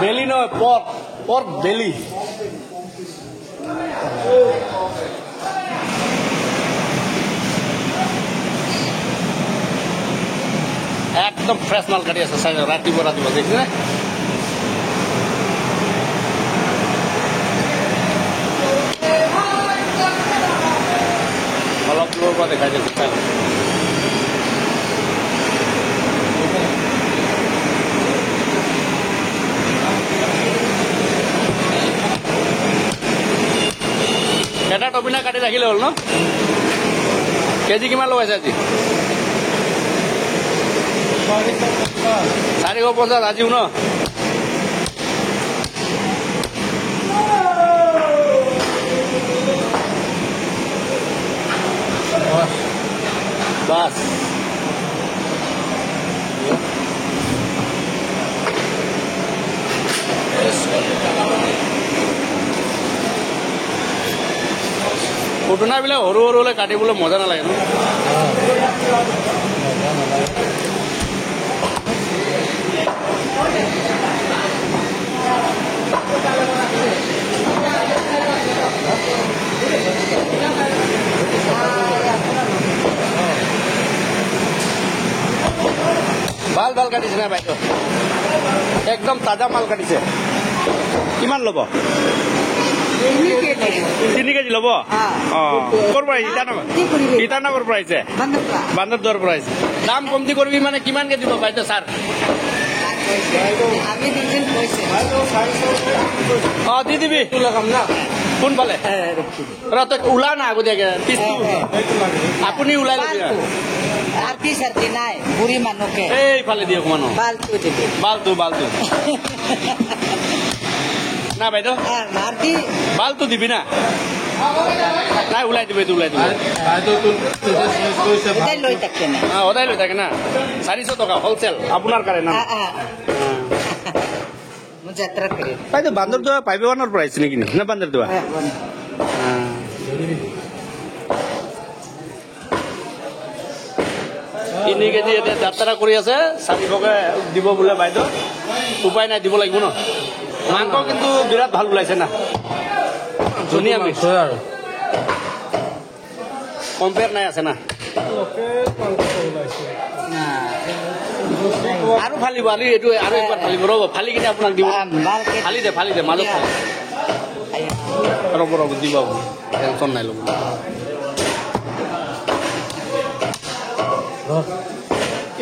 বেলি নয় pork pork বেলি একদম ফ্ৰেশ মাল কাটি আছে ৰাতিপুৱা দেখিছে অলপ দূৰৰ পৰা দেখাই দিছে এটা টপিনা কাটি ৰাখিলে হ'ল ন কেজি কিমান লগাইছে আজি 450 আজিও ন বাস ঘটনাবিলাক সৰু সৰুলৈ কাটিবলৈ মজা নালাগে ন ভাল ভাল কাটিছে না বাইদেউ একদম তাজা মাল কাটিছে কিমান ল'ব 3 কেজি ল'ব ক'ৰ পৰা ইটানগৰ পৰা আহিছে বান্দৰদুৱাৰ পৰা আহিছে দাম কমতি কৰিবি মানে কিমানকে দিব বাইদেউ ছাৰ দি দিবি কোনফালে ওলা না আগতীয়াকে আপুনি ওলাই ল'বি এইফালে দিয়ক মানুহ বালটো না বাইদেউ বালটো দিবি না নাই ওলাই দিবি সদায় লৈ থাকে না 400 টকা হোলচেল আপোনাৰ কাৰণে না বাইদেউ বান্দৰদুৱা পাইবেৱানৰ পৰা আহিছে নেকি না বান্দৰদুৱা 3 কেজি এতিয়া যাত্ৰা কৰি আছে 400কে দিব বোলে বাইদেউ উপায় নাই দিব লাগিব ন মাংস কিন্তু বিৰাট ভাল ওলাইছে না ধুনীয়া মাংস আৰু কম্পেয়াৰ নাই আছে না আৰু ফালিব আৰু এইটো আৰু একবাৰ ফালিব ৰ'ব ফালি কিনে আপোনাক দিব ফালি দে মাজত ৰ'ব দিব টেনশ্যন নাই ল'ব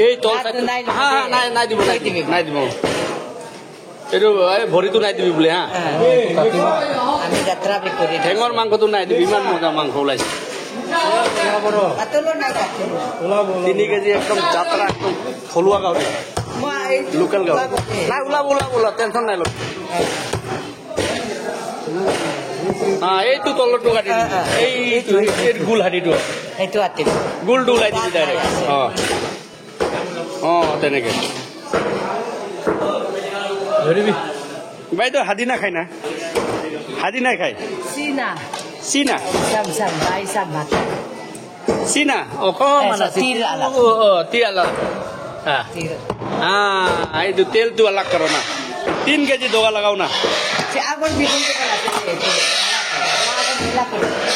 এই তল নাই দিব এইটো ভৰিটো নাই দিবি বোলে হা ঠেঙৰ মাংসটো নাই দিবি ইমান মজা মাংস ওলাইছে 3 কেজি একদম যাত্ৰা একদম থলুৱা গাঁৱত লোকেল গাঁৱত নাই ওলাব টেনশ্যন নাই ল'ব এইটো তলৰটো কাটি এইটো গোল হাঁড়িটো গোলটো ওলাই দিবি ডাইৰেক্ট তেনেকে ধৰিবি বাইদেউ হাদি নাখায় না হাদি নাই খায় চীনা অকমান এইটো তেলটো আলাগ কৰ না 3 কেজি দগা লগাও না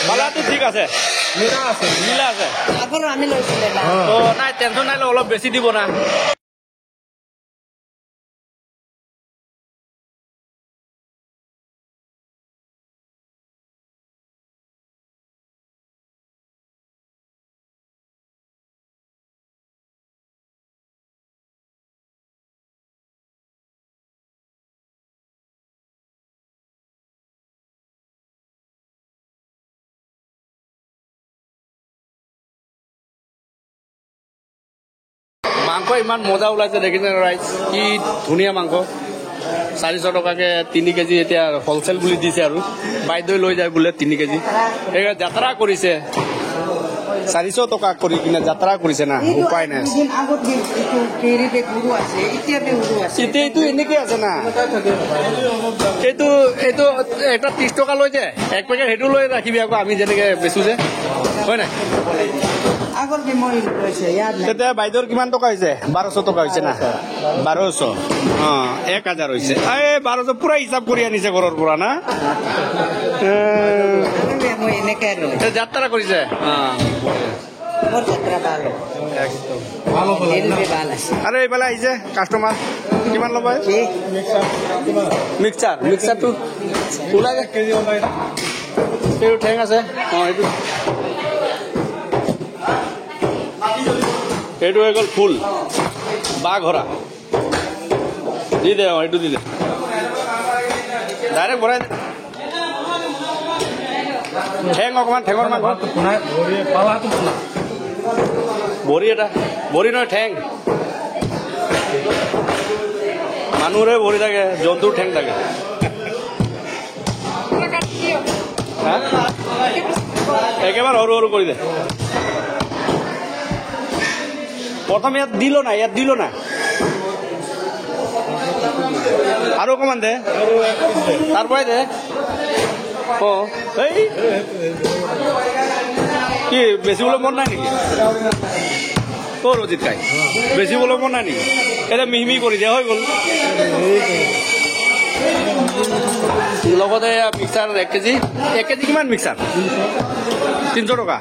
বালাটো ঠিক আছে নীলা আছে নাই টেনশ্যন নাই অলপ বেছি দিব না মাংস ইমান মজা ওলাইছে দেখিছে ৰাইজ কি ধুনীয়া মাংস 400 টকাকে 3 কেজি এতিয়া হোলচেল বুলি দিছে আৰু বাইদেউ লৈ যায় বোলে 3 কেজি এয়া যাত্ৰা কৰিছে 400 টকা কৰি কিনে যাত্ৰা কৰিছে না উপায় নাই এইটো এনেকে আছে না এইটো এটা 30 টকা লৈ যায় এক পেকেট সেইটো লৈ ৰাখিবি আকৌ আমি যেনেকে বেচো যে হয় নাই আগৰ কি মই লৈছে ইয়াত নাই তেতিয়া বাইদেউৰ কিমান টকা হৈছে 1200 টকা হৈছে না 1200 1000 হৈছে এই 1200 পুৰা হিচাপ কৰি আনিছে ঘৰৰ পৰা না মই এনেকে লৈ যাত্ৰা কৰিছে মোৰ যাত্ৰা ভাল একদম ভাল আছে আৰু এইফালে আহিছে কাষ্টমাৰ কিমান ল'ব মিক্সাৰটো ওলাই কেজি ওলাই এইটো ঠেং আছে এইটো হৈ গ'ল ফুল বাঘ ঘৰা দি দে এইটো দি দে ডাইৰেক্ট ভৰাই দে ঠেং অকণমান ঠেঙৰ মাংস ভৰি এটা ভৰি নহয় ঠেং মানুহৰে ভৰি থাকে জন্তুৰ ঠেং থাকে একেবাৰে সৰু সৰু কৰি দে প্ৰথম ইয়াত দিল না আৰু অকণমান দে তাৰ পৰাই দে এই কি বেচিবলৈ মন নাই নেকি ৰজিত কাই বেচিবলৈ মন নাই নেকি এতিয়া মিহি কৰি দিয়া হৈ গ'ল লগতে মিক্সাৰ 1 কেজি কিমান মিক্সাৰ 300 টকা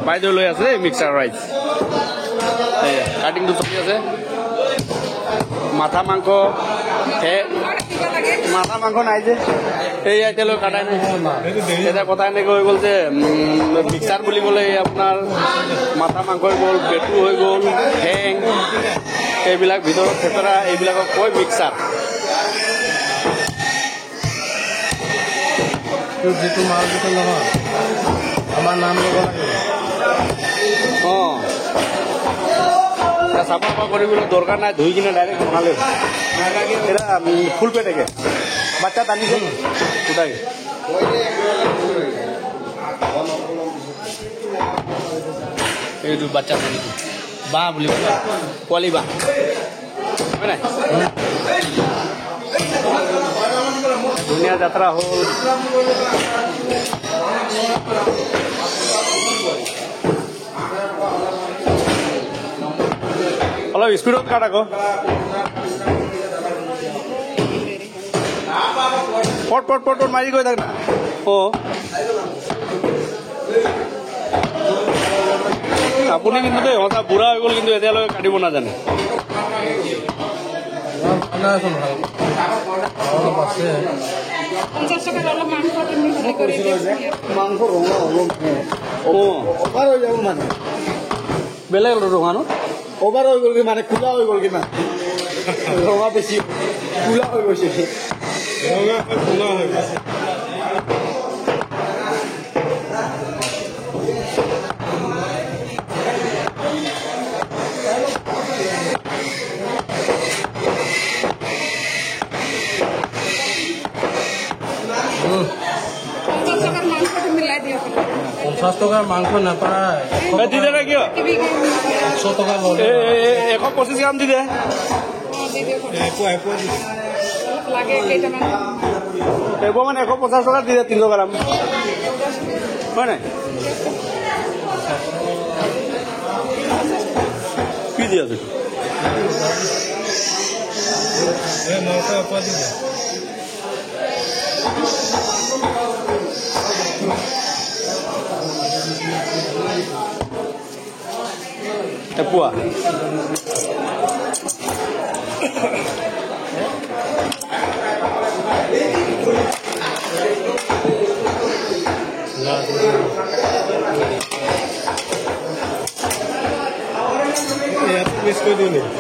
বাইদেউ লৈ আছে মিক্সাৰ ৰাইচ কাটিংটো চলি আছে মাথা মাংস নাই যে এই এতিয়ালৈ কাটাই নাই এতিয়া কথা এনেকৈ হৈ গ'ল যে মিক্সাৰ বুলি ক'লে আপোনাৰ মাথা মাংস হৈ গ'ল পেটু হৈ গ'ল ঠেং এইবিলাক ভিতৰত থেতৰা এইবিলাকক কয় মিক্সাৰ যিটো মাল যিটো নহয় আমাৰ নাম ল'ব লাগে চাফা কৰিবলৈ দৰকাৰ নাই ধুই কিনে ডাইৰেক্ট বনালে এটা ফুল পেটেকে বাচ্চা টানিছে গোটাই এইটো বাচ্চা টানিছে বাঁহ বুলি কয় পোৱালি বাঁহ হয় নাই ধুনীয়া যাত্ৰা হ'ল অলপ স্পীডত কাট আকৌ পট মাৰি গৈ থাক না আপুনি কিন্তু দেই সঁচা বুঢ়া হৈ গ'ল কিন্তু এতিয়ালৈকে কাটিব নাজানে মাংস ৰঙা অভাৰ হৈ যাব মানে বেলেগ ৰঙা ন অভাৰ হৈ গ'ল মানে কোলা হৈ গ'ল কিমান ৰঙা বেছি কোলা হৈ গৈছে কোলা হৈ গৈছে পঞ্চাছ টকাৰ মাংস নাপায় দি দে কিয় 100 টকা ল'লে 125 গ্ৰাম দি দে এইবোৰ মানে 150 টকা দি দে 300 গ্ৰাম হয় নাই কি দি আছে পোৱা মিছ কৰি দিওঁ নেকি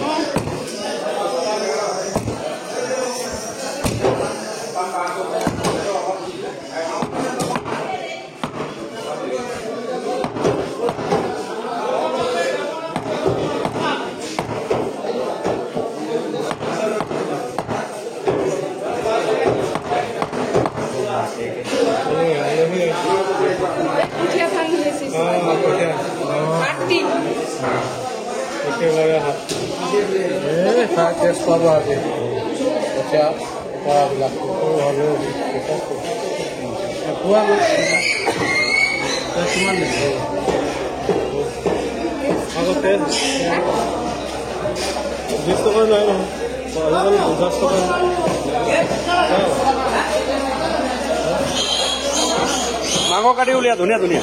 টেষ্ট পাব আজি এতিয়া পৰাবিলাক হ'লেও পোৱা কিমান আগতে 20 টকা নাই নহয় আজিকালি 50 টকা মাংস কাটি উলিয়া ধুনীয়া ধুনীয়া